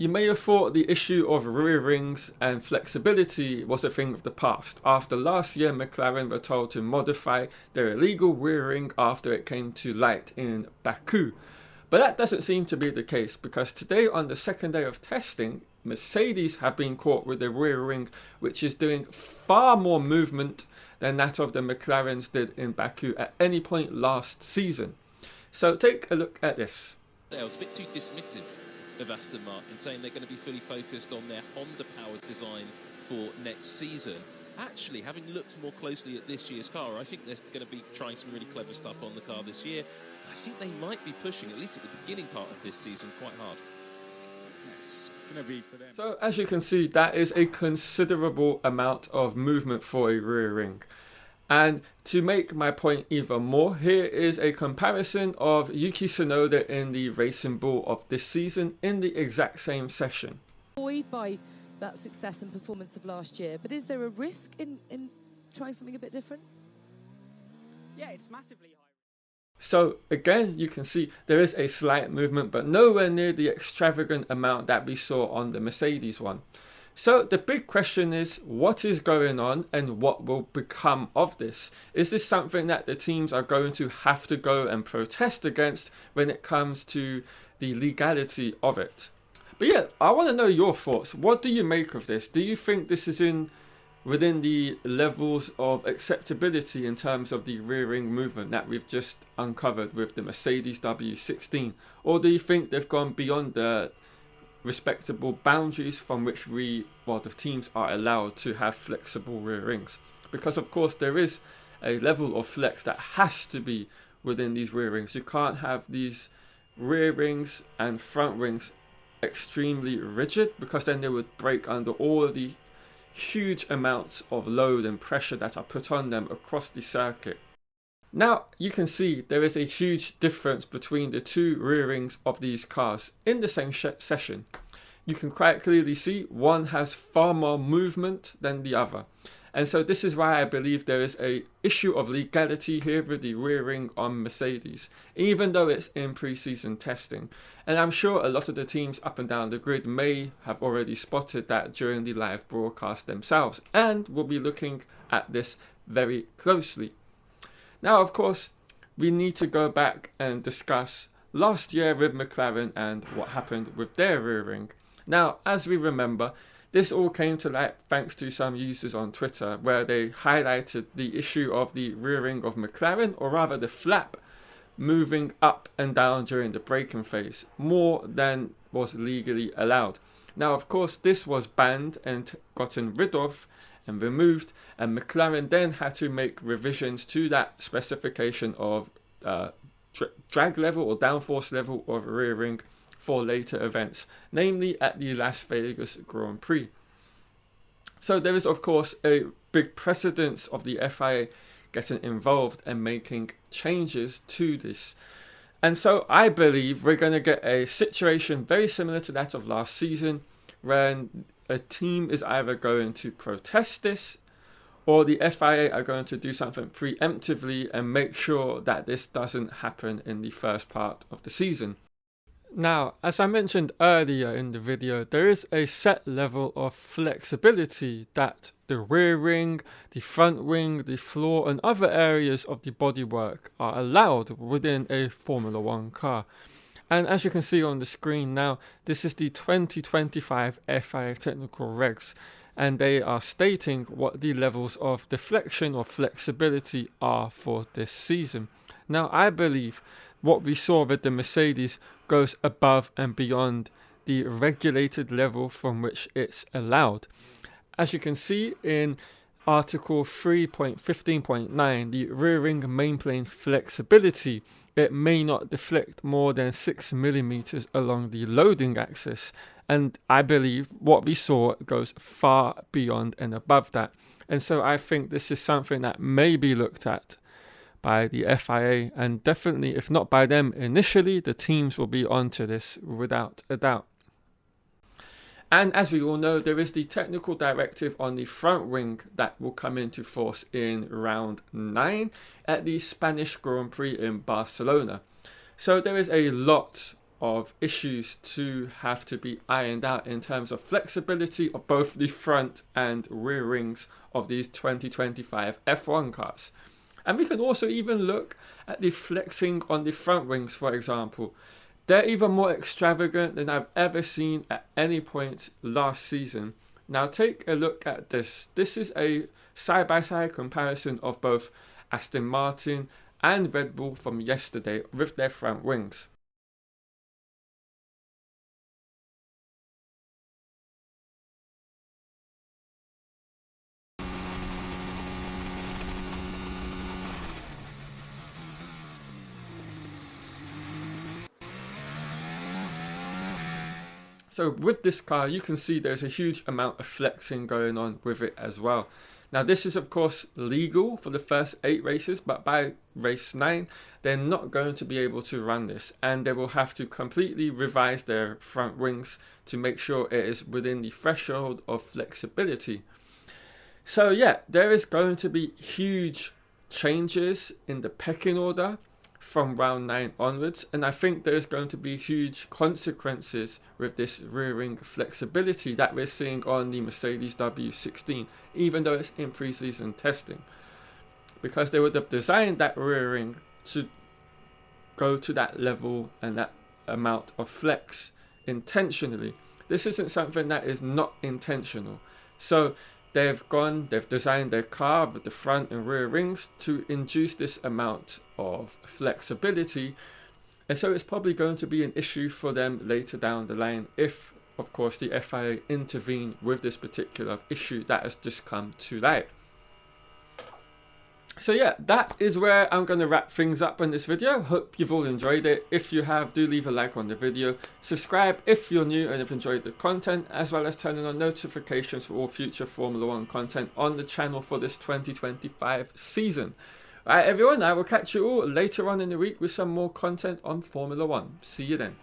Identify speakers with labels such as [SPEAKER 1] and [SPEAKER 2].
[SPEAKER 1] you may have thought the issue of rear rings and flexibility was a thing of the past. After last year, McLaren were told to modify their illegal rear ring after it came to light in Baku. But that doesn't seem to be the case, because today, on the second day of testing, Mercedes have been caught with a rear ring which is doing far more movement than that of the McLarens did in Baku at any point last season. So take a look at this.
[SPEAKER 2] I was a bit too dismissive of Aston Martin, saying they're going to be fully focused on their Honda-powered design for next season. Actually, having looked more closely at this year's car, I think they're going to be trying some really clever stuff on the car this year. I think they might be pushing, at least at the beginning part of this season, quite hard.
[SPEAKER 3] It's going to be for them.
[SPEAKER 1] So as you can see, that is a considerable amount of movement for a rear ring. And to make my point even more, here is a comparison of Yuki Tsunoda in the Racing Bull of this season in the exact same session.
[SPEAKER 4] Buoyed by that success and performance of last year, but is there a risk in trying something a bit different?
[SPEAKER 3] Yeah, it's massively high.
[SPEAKER 1] So again, you can see there is a slight movement, but nowhere near the extravagant amount that we saw on the Mercedes one. So the big question is, what is going on and what will become of this? Is this something that the teams are going to have to go and protest against when it comes to the legality of it? But yeah, I want to know your thoughts. What do you make of this? Do you think this is within the levels of acceptability in terms of the rear ring movement that we've just uncovered with the Mercedes W16? Or do you think they've gone beyond the respectable boundaries from which the teams are allowed to have flexible rear rings? Because of course there is a level of flex that has to be within these rear rings. You can't have these rear rings and front rings extremely rigid, because then they would break under all of the huge amounts of load and pressure that are put on them across the circuit. Now you can see there is a huge difference between the two rear rings of these cars in the same session. You can quite clearly see one has far more movement than the other. And so this is why I believe there is a issue of legality here with the rear ring on Mercedes, even though it's in pre-season testing. And I'm sure a lot of the teams up and down the grid may have already spotted that during the live broadcast themselves, and will be looking at this very closely. Now, of course, we need to go back and discuss last year with McLaren and what happened with their rear ring. Now, as we remember, this all came to light thanks to some users on Twitter, where they highlighted the issue of the rear ring of McLaren, or rather the flap, moving up and down during the braking phase, more than was legally allowed. Now, of course, this was banned and gotten rid of and removed, and McLaren then had to make revisions to that specification of drag level or downforce level of rear ring for later events, namely at the Las Vegas Grand Prix. So there is of course a big precedence of the FIA getting involved and making changes to this. And so I believe we're going to get a situation very similar to that of last season, when a team is either going to protest this, or the FIA are going to do something preemptively and make sure that this doesn't happen in the first part of the season. Now, as I mentioned earlier in the video, there is a set level of flexibility that the rear ring, the front wing, the floor and other areas of the bodywork are allowed within a Formula 1 car. And as you can see on the screen now, this is the 2025 FIA technical regs, and they are stating what the levels of deflection or flexibility are for this season. Now, I believe what we saw with the Mercedes goes above and beyond the regulated level from which it's allowed. As you can see in Article 3.15.9, the rear ring mainplane flexibility, it may not deflect more than 6 millimeters along the loading axis. And I believe what we saw goes far beyond and above that. And so I think this is something that may be looked at by the FIA, and definitely, if not by them initially, the teams will be onto this without a doubt. And as we all know, there is the technical directive on the front wing that will come into force in round 9 at the Spanish Grand Prix in Barcelona. So there is a lot of issues to have to be ironed out in terms of flexibility of both the front and rear rings of these 2025 F1 cars. And we can also even look at the flexing on the front wings, for example. They're even more extravagant than I've ever seen at any point last season. Now take a look at this. This is a side-by-side comparison of both Aston Martin and Red Bull from yesterday with their front wings. So with this car, you can see there's a huge amount of flexing going on with it as well. Now this is of course legal for the first 8 races, but by race 9, they're not going to be able to run this, and they will have to completely revise their front wings to make sure it is within the threshold of flexibility. So yeah, there is going to be huge changes in the pecking order from round 9 onwards, and I think there's going to be huge consequences with this rear ring flexibility that we're seeing on the Mercedes W16, even though it's in pre-season testing, because they would have designed that rear ring to go to that level and that amount of flex intentionally. This isn't something that is not intentional. So they've designed their car with the front and rear rings to induce this amount of flexibility. And so it's probably going to be an issue for them later down the line if, of course, the FIA intervene with this particular issue that has just come to light. So yeah, that is where I'm going to wrap things up in this video. Hope you've all enjoyed it. If you have, do leave a like on the video. Subscribe if you're new and have enjoyed the content, as well as turning on notifications for all future Formula 1 content on the channel for this 2025 season. Alright everyone, I will catch you all later on in the week with some more content on Formula 1. See you then.